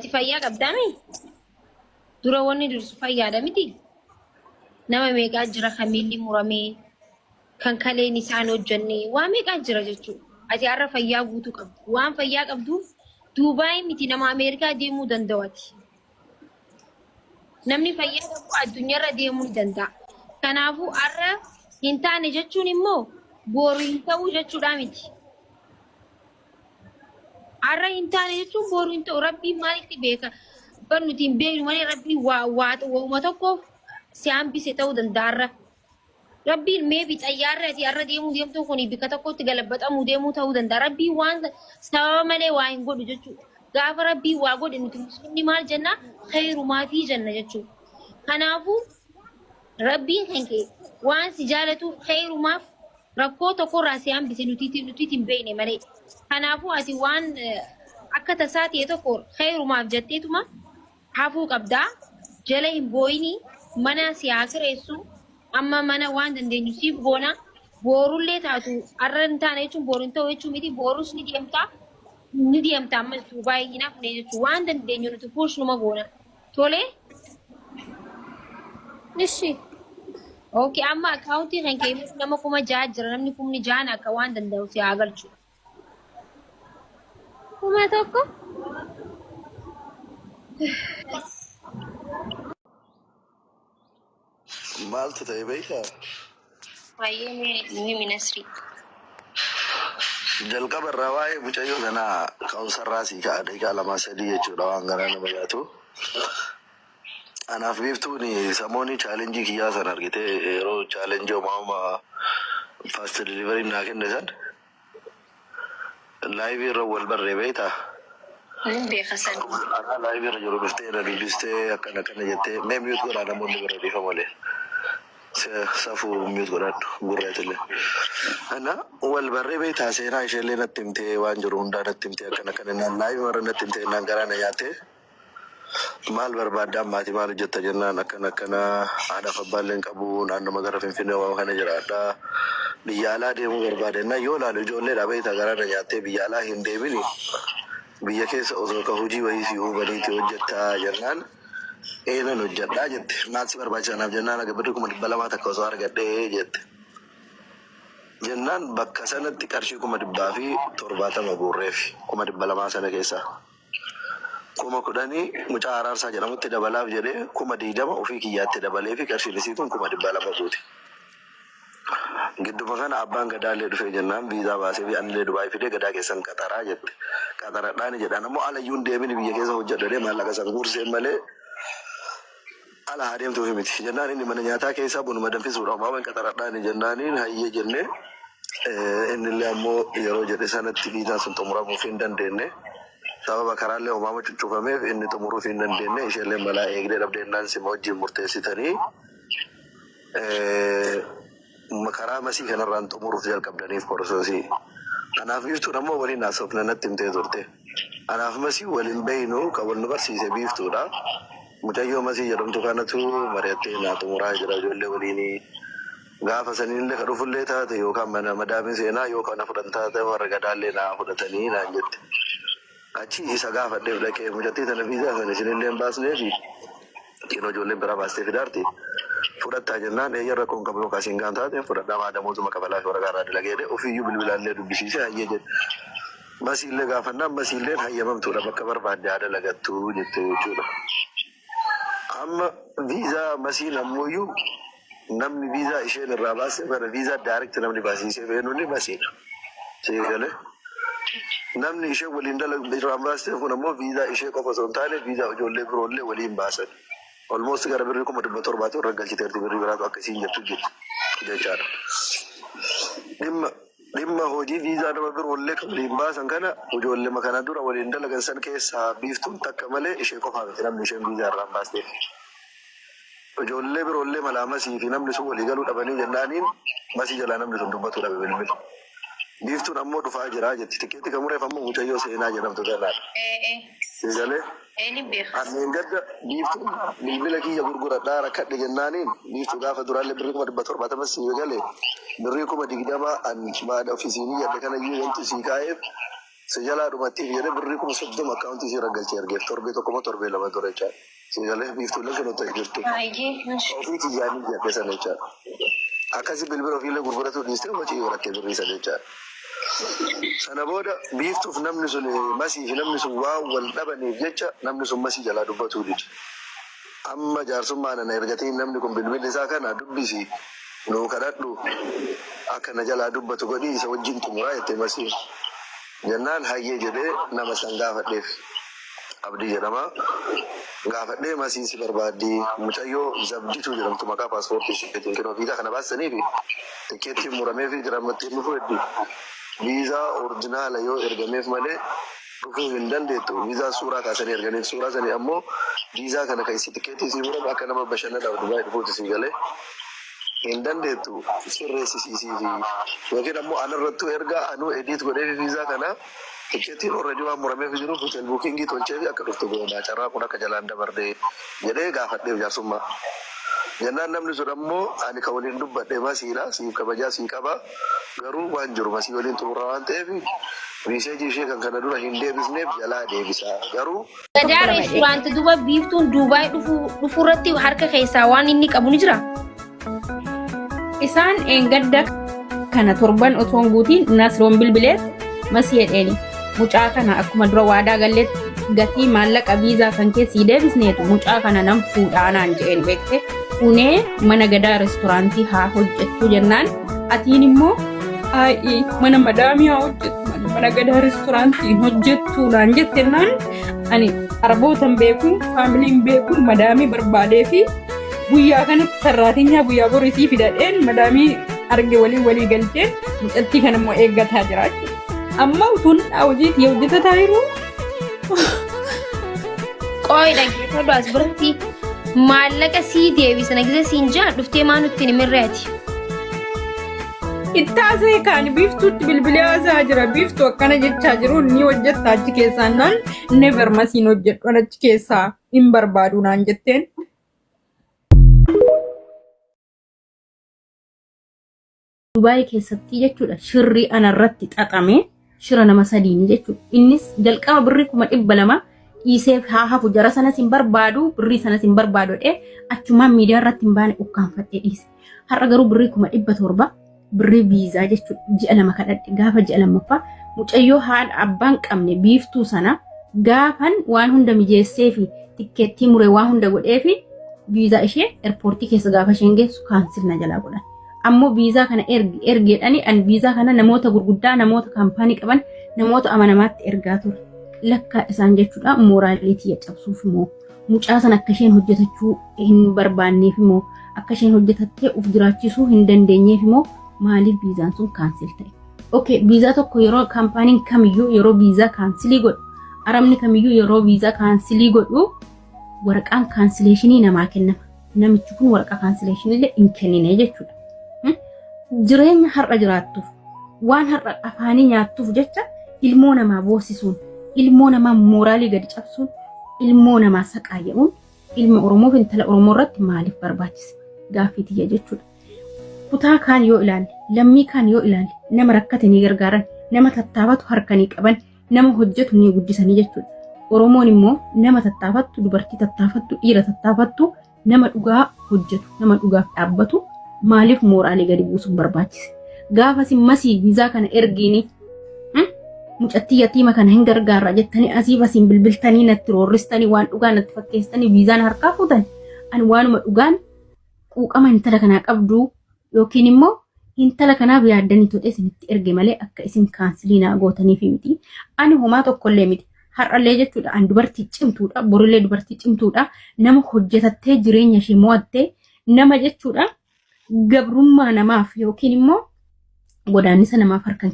Fayyaa qabdaami dura wanni dursu fayyaadha miti nama meeqaa jira kamiilli muramee kan kaleen isaan hojjannee waa meeqaa jira jechuudha. Ati har'a fayyaa guutuu qabdu waan fayyaa qabduuf Duubaay miti nama Ameerikaa deemuu danda'ati. Namni fayyaa qabu addunyaarra deemuu danda'a. Kanaafuu har'a hin taane jechuun immoo boru hin ta'uu jechuudha miti. Har'a hin taane jechuun boru hin ta'u rabbiin maalitti beeka? Kan nuti hin beeknu malee rabbiin waa tokkoof si hambise ta'uu danda'a. Rabbiin meebi xayyaarri ati har'a deemtu kun bika tokkotti galabaxamuu deemuu ta'uu danda'a. Rabbiin waan sababa malee waa hin godhu jechuudha. Gaafa rabbiin waa godhe nuti musliimni maal jenna? Khayrumaa fi janna jechuudha. Kanaafuu rabbiin kan kee waan si jaalatuuf khayrumaaf rakkoo tokkorraa si hambise nuti hin beekne malee. Kanaafuu ati waan akka tasaa ta'e tokko khayrumaaf jetteetuma hafuu qabdaa. Jala hin booyinii mana si haa kireessu. Amma mana waan dandeenyu siif goona boorullee taatu har'a hin taane jechuun boru hin ta'u jechuun miti borus ni deemta ammas Duubaay hin hafne jechuun waan dandeenyu nuti puushnuma goona tolee. Nishi okay amma akkaawuntii kan kee nama 6,000 jira namni 6,000 akka waan danda'u si haa galchu. 1,000 Maaltu ta'e beekaa? Baay'ee Nasri. Jalqaba irraa waa'ee mucayyoo kanaa ka'umsarraa sii ka'a daqiiqaa 2-3 jechuudha waan garaa nama yaatu. Anaaf biiftuun samoonni chaalenjii kiyyaa sana argite yeroo chaalenjii uumama faast deliverii naa kenne san laayivii irra wal barree beektaa? Hin beekasan. Laayivii irra jiru biftee irra dubbistee akkana jettee mee miyuut godhaa namoonni bira dhiifa malee. Safuu miyuut godhadhu gurreetillee. Ana wal barree beektaa seenaa isheellee natti himtee waan jiru hundaa natti himtee akkana naan laayivii irra natti himtee naan garaa na nyaattee. Maal barbaaddaan maatii maal hojjetta jennaan akkana haadhaaf abbaallee hin qabu naannoo magaalaa Finfinnee waan kana jiraadha. Biyya alaa deemuu barbaadennaa yoo ilaalu ijoolleedha beektaa garaa na nyaattee biyya alaa hin deemini. Biyya keessa osoo ka hojii wayii si hubaniiti hojjettaa jennaan eenan hojjedhaa jette. Maal si barbaachanaaf jennaan aga birri 200 takka osoo argadhee jette. Jennaan bakka sanatti qarshii 170 guurreef 200 sana keessaa. 10,000 mucaa araarsaa jedhamutti dabalaaf jedhee 20,000 ofii kiyyaatti dabalee fi qarshiin isii kun 200 guuti. Gidduma kana abbaan gadaallee dhufee jennaan viizaa baasee fi anillee Dubaay fidee gadaa keessan qaxaraa jette. Qaxaradhaan jedhaan ammoo alayyuun deemini biyya keessa hojjedhadhee maallaqa san guurseen malee ala haa deemtuufi miti. Jennaan inni mana nyaataa keessaa bunuma danfisuudha. Maaman qaxaradhaan jennaaniin hayyee jennee innillee ammoo yeroo jedhe sanatti viizaan sun xumuramuuf hin dandeenye. Sababa karaallee uumama cuccufameef inni xumuruuf hin dandeenye isheellee malaa eegdee dhabdeennaan sima wajjin murteessitanii karaa masii kanarraan xumuruuf jalqabdaniif korsoosii. Anaaf biiftuun ammoo waliin haasofna natti himtee turte. Anaaf masii waliin beeynu kan wal nu barsiise biiftuudha. Mucayyoo masii jedhamtu kanatu mari'attee naa xumuraa jira ijoollee waliinii. Gaafa saniinillee ka dhufullee taate yookaan mana madaamin seenaa yookaan na fudhan taate warra gadaallee naa fudhatanii naan jette. Achi isa gaafadheef dhaqee mucattii tana viizaa sana isinillee hin baasnee fi xiqqoo ijoolleen biraa baastee fidaarti. Fudhattaa jennaan eeyya rakkoon qabu yookaan siin gaan taate fudhadhaa maadamootuma qabalaa fi waraqaa irraa dalageedhe ofiiyyuu bilbilaallee dubbisiisee hayyee jedhe. Masiillee gaafannaan masiilleen hayyamamtuudha bakka barbaadde haa dalagattuu jette jechuudha. Amma viizaa masiin ammoyyuu namni viizaa isheen irraa baase bara viizaa daayirekti namni baasiisee feenuun masiidha. Seegalee. Namni ishee waliin dalagu irraan baasteef kun ammoo viizaa ishee qofa osoo hin taane viizaa ijoollee biroollee waliin baasan. Almost gara birrii 700 irra galchiteerti birrii biraatu akkasiin jettu jechaadha. Dhimma hojii viizaa nama biroollee kan waliin baasan kana ijoollee kana dura waliin dalagan san keessaa biiftuun takka malee ishee qofaa miti namni isheen viizaa irraan baasteef. Ijoollee biroollee malaa masii fi namni sun walii galuu dhabanii jennaaniin masii jalaa namni sun dubbatu dhabe bilbila. Biiftuun ammoo dhufaa jira jetti. Tikeetti kan mureef ammoo mucayyoo seenaa jedhamtu ganaadha. Seegalee. Anneen gadda biiftuun bilbila kiyya gurguradhaa rakkadhe jennaaniin biiftuu gaafa duraallee birrii 770 sii galee birrii 20,000 an baada ofiisiinii yadda kana iyyuu wanti sii kaa'eef Sejala rumati yere birri kum sebdum account isi ragal cer ge torbe lama dore cha sejala biftu le keno to girtu ofi ti yani ya pesa ne cha akasi bilbiro file gurguratu diste wachi yorake birri sa ne cha sana boda biftu namni sun masi namni sun wa wal dabani jecha namni sun masi jala dubatu dit amma jarsum mana na ergati namni kun bilbil sa kana dubbisi no kadaddu akana jala dubbatu godi sa wajin tumra yate masi Jangan haye jadi nama sangga fadif abdi janama gafade masih si berbadi mucayo zabdi tu jaram tu maka paspor kisi ketingkir visa kana bahasa ni bi tiket murame fi jaram timu fudi visa original ayo ergamef male rufu hindan detu visa sura kasani ergane sura sani ammo visa kana kaisi tiket si muram akana mabashana da dubai futi sigale Indan detu sirre sisi Mungkin ammo anarratu erga anu edit gode visa kana tiketi already wa murame fijiru hotel booking gitu cewi akan ruftu gona acara kuna ke jalan dabarde jadi gafat de jasuma jangan namni sudammo ani kawalin dubba de masila si kabaja si kaba garu wanjur masih walin turawan tevi bisa ji kan kana dura hinde bisne jala de bisa garu ada restoran dua beef tun Dubai dufu ratti harka kaisawan inni qabuni jira Isaan engadda kana torban otoon guutiin Nasroon bilbileet masii jedheeni mucaa kana akkuma dura waadaa galleet gatii maallaqa viizaa kan keessi deebisneetu mucaa kana nam fuudhaanaan jedheen beekte unee mana gadaa restoraantii haa hojjettu jennaan atiin immoo ayi mana madaamii haa hojjettu mana gadaa restoraantii hojjettuudhaan jettennaan ani arbootan beekuun faamiliin beekuun madaamii barbaadee fi guyyaa kanatti sarraatinya guyyaa borisii fidadheen madaamii arge walii galchee mucattii kana immoo eeggataa jira amma utuun hojiitii hojjetataa jiru qoy dhaggeeffadhu as biratti maallaqa sii deebisana gisa siin jaa dhuftee maa nutti nimirreeti ittaasee kaan biiftuutti bilbilee haasaa jira biiftuu akkana jechaa jiru ni hojjetta achi keessaa naan never masiin hojjedhu achi keessaa hin barbaadu naan jetteen Dubai keessatti jechuudha shirri anarratti xaxame shira nama sadiin jechuudha innis jalqaba birri 200 dhiiseef haa hafu jara sanas hin barbaadu birri sanas hin barbaadu achumaan miidiyaa irratti hin baane ukkaanfadhee dhiise har'a garuu birri 700 birri viizaa jechuudha ji'a lama kadhadhe gaafa ji'a lammaffaa mucayyoo haadha abbaan qabne biiftuu sana gaafan waan hunda mijeessee fi tikkeettii muree waan hunda godhee fi viizaa ishee eerpoortii keessa gaafa isheen geessu kaansil na jalaa godhan ammoo viizaa kana ergeedhani an viizaa kana namoota gurguddaa namoota kaampaanii qaban namoota amanamaatti ergaa ture lakka isaan jechuudha moraalitii cabsuuf moo mucaa sana akka isheen hojjetachuu hin barbaanneef moo akka isheen hojjetattee uf jiraachisuu hin dandeenyeef moo maaliif viizaan sun kaansil ta'e okay viizaa tokko yeroo kaampaaniin kamiyyuu yeroo viizaa kaansilii godhu aramni kamiyyuu yeroo viizaa kaansilii godhu waraqaan kaansileeshinii namaa kennama namichi kun waraqaa kaansileeshinii illee hin kennine jechuudha jireenya har'a jiraattuuf waan har'a afaanii nyaattuuf jecha ilmoo namaa boosisuun ilmoo namaa mooraalii gadi cabsuun ilmoo namaa saqaayya'uun ilma Oromoo fi intala Oromoo irratti maaliif barbaachise gaaffiitiyya jechuudha kutaa kaan yoo ilaalle lammii kaan yoo ilaalle nama rakkate ni gargaaran nama tattaafatu harkanii qaban nama hojjetu ni guddisanii jechuudha Oromoon immoo nama tattaafattu dubartii tattaafattu dhiira tattaafattu nama dhugaa hojjetu nama dhugaaf dhaabbatu maaliif mooraalii gadi buusuun barbaachise gaafa masii viizaa kana ergiini mucattii yatiima kana hin gargaarra jettanii asiif asiin bilbiltanii natti roorristanii waan dhugaa natti fakkeessanii viizaan harkaa fuutan ani waanuma dhugaan quuqama intala kanaa qabdu yookiin immoo intala kanaaf yaaddanii todhe isinitti erge malee akka isin kaansiliinaa gootaniif miti ani homaa tokkollee miti har'allee jechuudha an dubartii cimtuudha borillee dubartii cimtuudha nama hojjetattee jireenya ishee mo'attee nama jechuudha gabrummaa namaaf yookiin immoo godaannisa namaaf harkan